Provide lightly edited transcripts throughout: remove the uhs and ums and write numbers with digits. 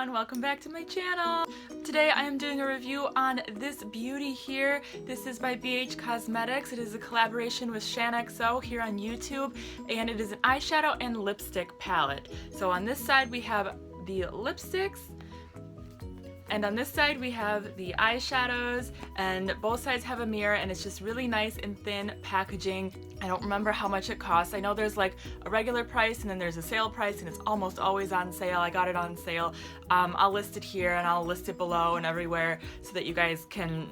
everyone, welcome back to my channel. Today I am doing a review on this beauty here. This is by BH Cosmetics. It is a collaboration with Shaaanxo here on YouTube, and it is an eyeshadow and lipstick palette. So on this side we have the lipsticks, and on this side we have the eyeshadows, and both sides have a mirror, and it's just really nice and thin packaging. I don't remember how much it costs. I know there's like a regular price and then there's a sale price, and it's almost always on sale. I got it on sale. I'll list it here and I'll list it below and everywhere so that you guys can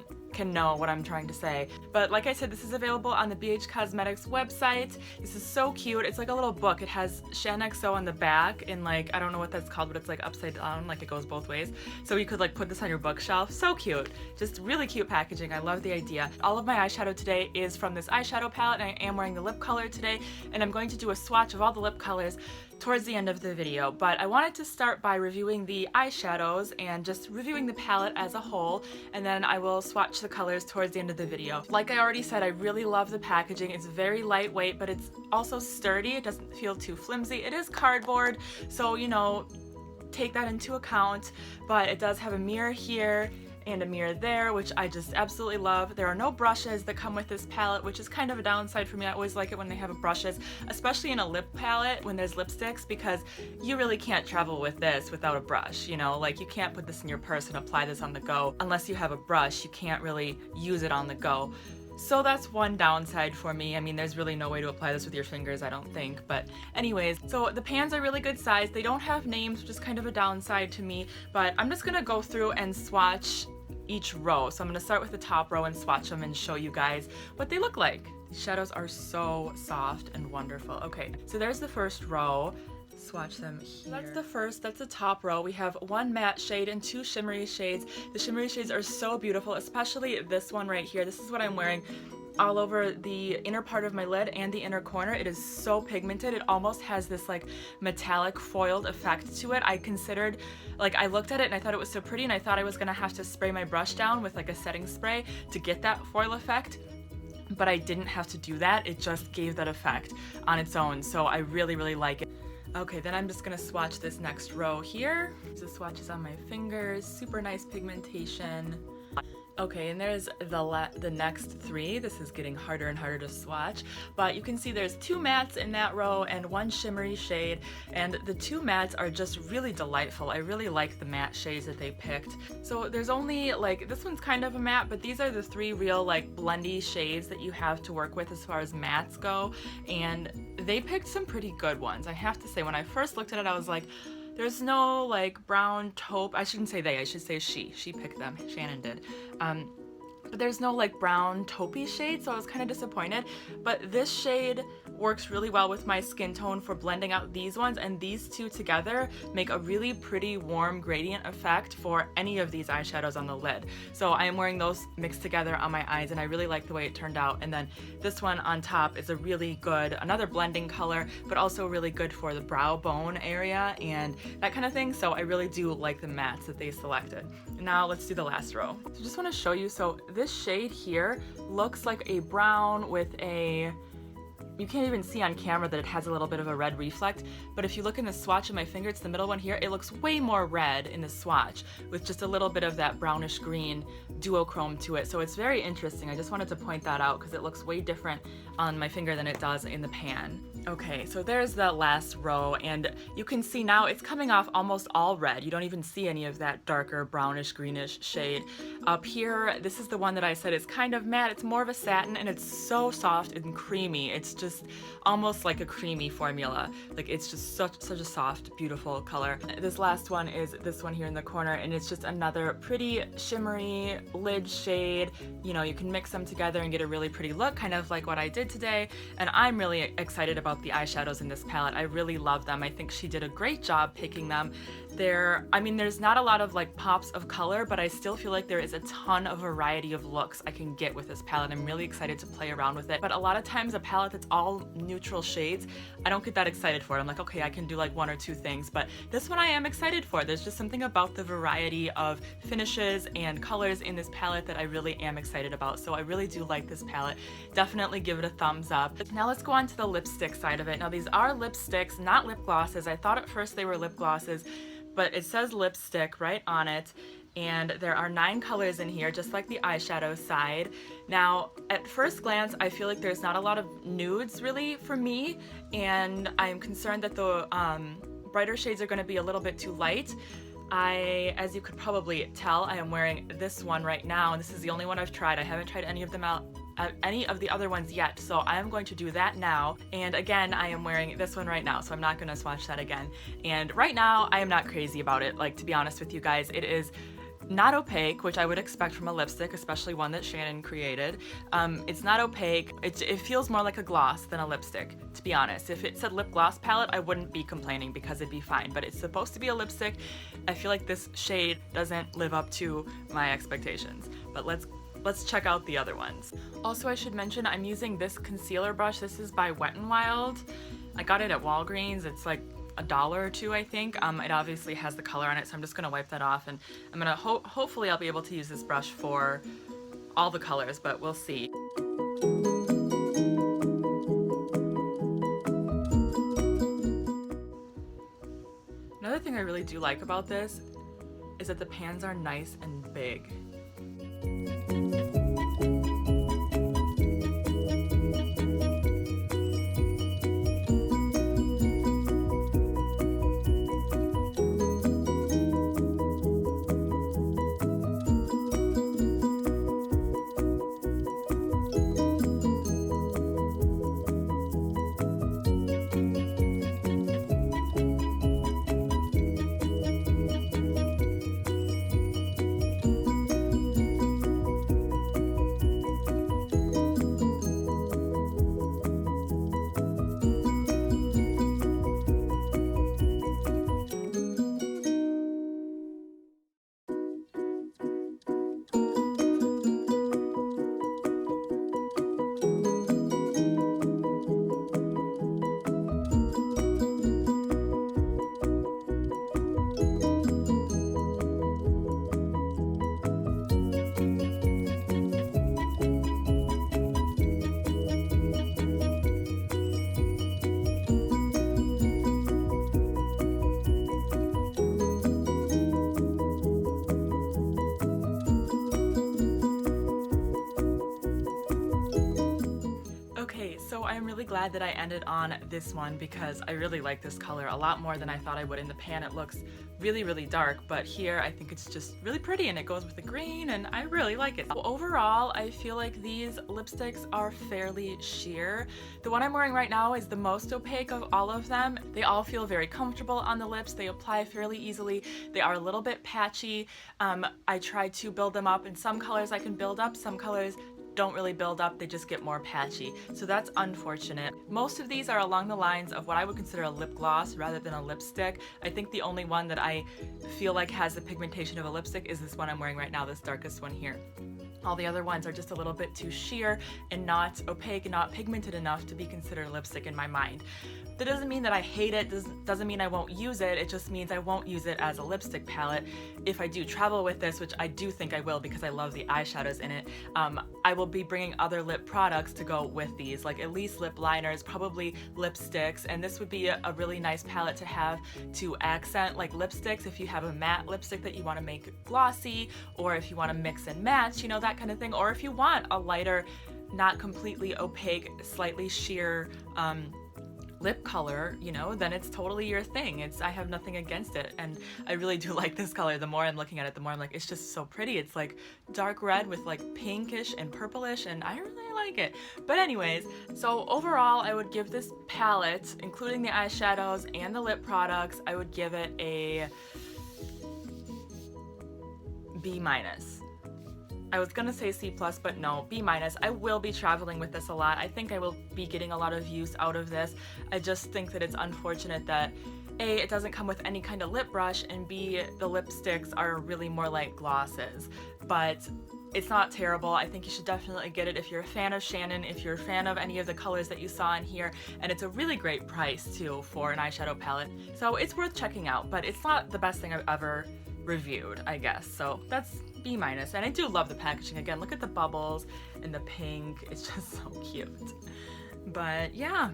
know what I'm trying to say. But like I said, this is available on the BH Cosmetics website. This is so cute. It's like a little book. It has Shaaanxo on the back, and like, I don't know what that's called, but it's like upside down, like it goes both ways. So you could like put this on your bookshelf. So cute. Just really cute packaging. I love the idea. All of my eyeshadow today is from this eyeshadow palette, and I am wearing the lip color today, and I'm going to do a swatch of all the lip colors towards the end of the video. But I wanted to start by reviewing the eyeshadows and just reviewing the palette as a whole, and then I will swatch the colors towards the end of the video. Like I already said, I really love the packaging. It's very lightweight, but it's also sturdy. It doesn't feel too flimsy. It is cardboard, so you know, take that into account, but it does have a mirror here and a mirror there, which I just absolutely love. There are no brushes that come with this palette, which is kind of a downside for me. I always like it when they have brushes, especially in a lip palette when there's lipsticks, because you really can't travel with this without a brush, you know? Like, you can't put this in your purse and apply this on the go. Unless you have a brush, you can't really use it on the go. So that's one downside for me. I mean, there's really no way to apply this with your fingers, I don't think. But anyways, so the pans are really good size. They don't have names, which is kind of a downside to me, but I'm just gonna go through and swatch each row. So I'm gonna start with the top row and swatch them and show you guys what they look like. These shadows are so soft and wonderful. Okay, so there's the first row. Swatch them here. That's the top row. We have one matte shade and two shimmery shades. The shimmery shades are so beautiful, especially this one right here. This is what I'm wearing all over the inner part of my lid and the inner corner. It is so pigmented. It almost has this like metallic foiled effect to it. I considered, like, I looked at it and I thought it was so pretty, and I thought I was gonna have to spray my brush down with like a setting spray to get that foil effect, but I didn't have to do that. It just gave that effect on its own, so I really, really like it. Okay, then I'm just gonna swatch this next row here. The swatches on my fingers, super nice pigmentation. Okay, and there's the next three. This is getting harder and harder to swatch, but you can see there's two mattes in that row and one shimmery shade, and the two mattes are just really delightful. I really like the matte shades that they picked. So there's only, like, this one's kind of a matte, but these are the three real like blendy shades that you have to work with as far as mattes go, and they picked some pretty good ones. I have to say, when I first looked at it, I was like, there's no like brown taupe. I shouldn't say they, I should say she. She picked them. Shannon did. But there's no like brown taupey shade, so I was kind of disappointed. But this shade works really well with my skin tone for blending out these ones, and these two together make a really pretty warm gradient effect for any of these eyeshadows on the lid. So I am wearing those mixed together on my eyes, and I really like the way it turned out. And then this one on top is a really good, another blending color, but also really good for the brow bone area and that kind of thing. So I really do like the mattes that they selected. Now let's do the last row. So just want to show you, so this shade here looks like a brown with a, you can't even see on camera that it has a little bit of a red reflect, but if you look in the swatch of my finger, it's the middle one here, it looks way more red in the swatch with just a little bit of that brownish green duochrome to it. So it's very interesting. I just wanted to point that out because it looks way different on my finger than it does in the pan. Okay, so there's the last row, and you can see now it's coming off almost all red. You don't even see any of that darker brownish greenish shade. Up here, this is the one that I said is kind of matte. It's more of a satin, and it's so soft and creamy. It's just almost like a creamy formula. Like, it's just such a soft, beautiful color. This last one is this one here in the corner, and it's just another pretty shimmery lid shade. You know, you can mix them together and get a really pretty look, kind of like what I did today, and I'm really excited about the eyeshadows in this palette. I really love them. I think she did a great job picking them. I mean, there's not a lot of like pops of color, but I still feel like there is a ton of variety of looks I can get with this palette. I'm really excited to play around with it. But a lot of times a palette that's all neutral shades, I don't get that excited for it. I'm like, okay, I can do like one or two things, but this one I am excited for. There's just something about the variety of finishes and colors in this palette that I really am excited about. So I really do like this palette. Definitely give it a thumbs up. Now let's go on to the lipstick side of it. Now these are lipsticks, not lip glosses. I thought at first they were lip glosses, but it says lipstick right on it. And there are 9 colors in here, just like the eyeshadow side. Now, at first glance, I feel like there's not a lot of nudes really for me, and I'm concerned that the brighter shades are going to be a little bit too light. As you could probably tell, I am wearing this one right now, and this is the only one I've tried. I haven't tried any of them out, any of the other ones yet, so I am going to do that now. And again, I am wearing this one right now, so I'm not going to swatch that again. And right now, I am not crazy about it. Like, to be honest with you guys, it is not opaque, which I would expect from a lipstick, especially one that Shannon created. It's not opaque. It feels more like a gloss than a lipstick, to be honest. If it said lip gloss palette, I wouldn't be complaining because it'd be fine, but it's supposed to be a lipstick. I feel like this shade doesn't live up to my expectations, but let's check out the other ones. Also, I should mention I'm using this concealer brush. This is by Wet n Wild. I got it at Walgreens. It's like $1 or $2, I think. It obviously has the color on it, so I'm just gonna wipe that off, and I'm gonna hopefully I'll be able to use this brush for all the colors, but we'll see. Another thing I really do like about this is that the pans are nice and big. So I'm really glad that I ended on this one because I really like this color a lot more than I thought I would. In the pan it looks really, really dark, but here I think it's just really pretty and it goes with the green and I really like it. Overall, I feel like these lipsticks are fairly sheer. The one I'm wearing right now is the most opaque of all of them. They all feel very comfortable on the lips. They apply fairly easily. They are a little bit patchy. I tried to build them up, and some colors I can build up, some colors don't really build up, they just get more patchy. So that's unfortunate. Most of these are along the lines of what I would consider a lip gloss rather than a lipstick. I think the only one that I feel like has the pigmentation of a lipstick is this one I'm wearing right now, this darkest one here. All the other ones are just a little bit too sheer and not opaque and not pigmented enough to be considered a lipstick in my mind. That doesn't mean that I hate it, doesn't mean I won't use it, it just means I won't use it as a lipstick palette. If I do travel with this, which I do think I will because I love the eyeshadows in it, I will be bringing other lip products to go with these, like at least lip liners, probably lipsticks, and this would be a really nice palette to have to accent like lipsticks if you have a matte lipstick that you want to make glossy, or if you want to mix and match, you know, that kind of thing, or if you want a lighter, not completely opaque, slightly sheer lip color, you know, then it's totally your thing. I have nothing against it, and I really do like this color. The more I'm looking at it, the more I'm like, it's just so pretty. It's like dark red with like pinkish and purplish, and I really like it. But anyways, so overall I would give this palette, including the eyeshadows and the lip products, I would give it a B-. I was gonna say C+, but no, B-. I will be traveling with this a lot. I think I will be getting a lot of use out of this. I just think that it's unfortunate that A, it doesn't come with any kind of lip brush, and B, the lipsticks are really more like glosses. But it's not terrible. I think you should definitely get it if you're a fan of Shannon, if you're a fan of any of the colors that you saw in here, and it's a really great price too for an eyeshadow palette. So it's worth checking out, but it's not the best thing I've ever reviewed, I guess. So that's B-. And I do love the packaging. Again, look at the bubbles and the pink. It's just so cute. But yeah,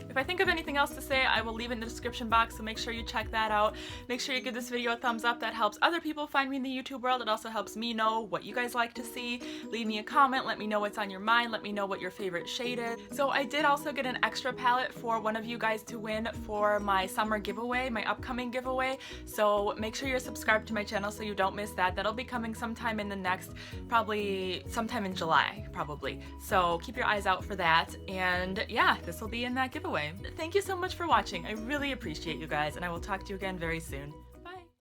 If I think of anything else to say, I will leave it in the description box, so make sure you check that out. Make sure you give this video a thumbs up. That helps other people find me in the YouTube world. It also helps me know what you guys like to see. Leave me a comment, let me know what's on your mind, let me know what your favorite shade is. So I did also get an extra palette for one of you guys to win for my summer giveaway, my upcoming giveaway. So make sure you're subscribed to my channel so you don't miss that. That'll be coming sometime in the next, probably sometime in July, probably. So keep your eyes out for that. And yeah, this will be in that giveaway. Thank you so much for watching. I really appreciate you guys, and I will talk to you again very soon.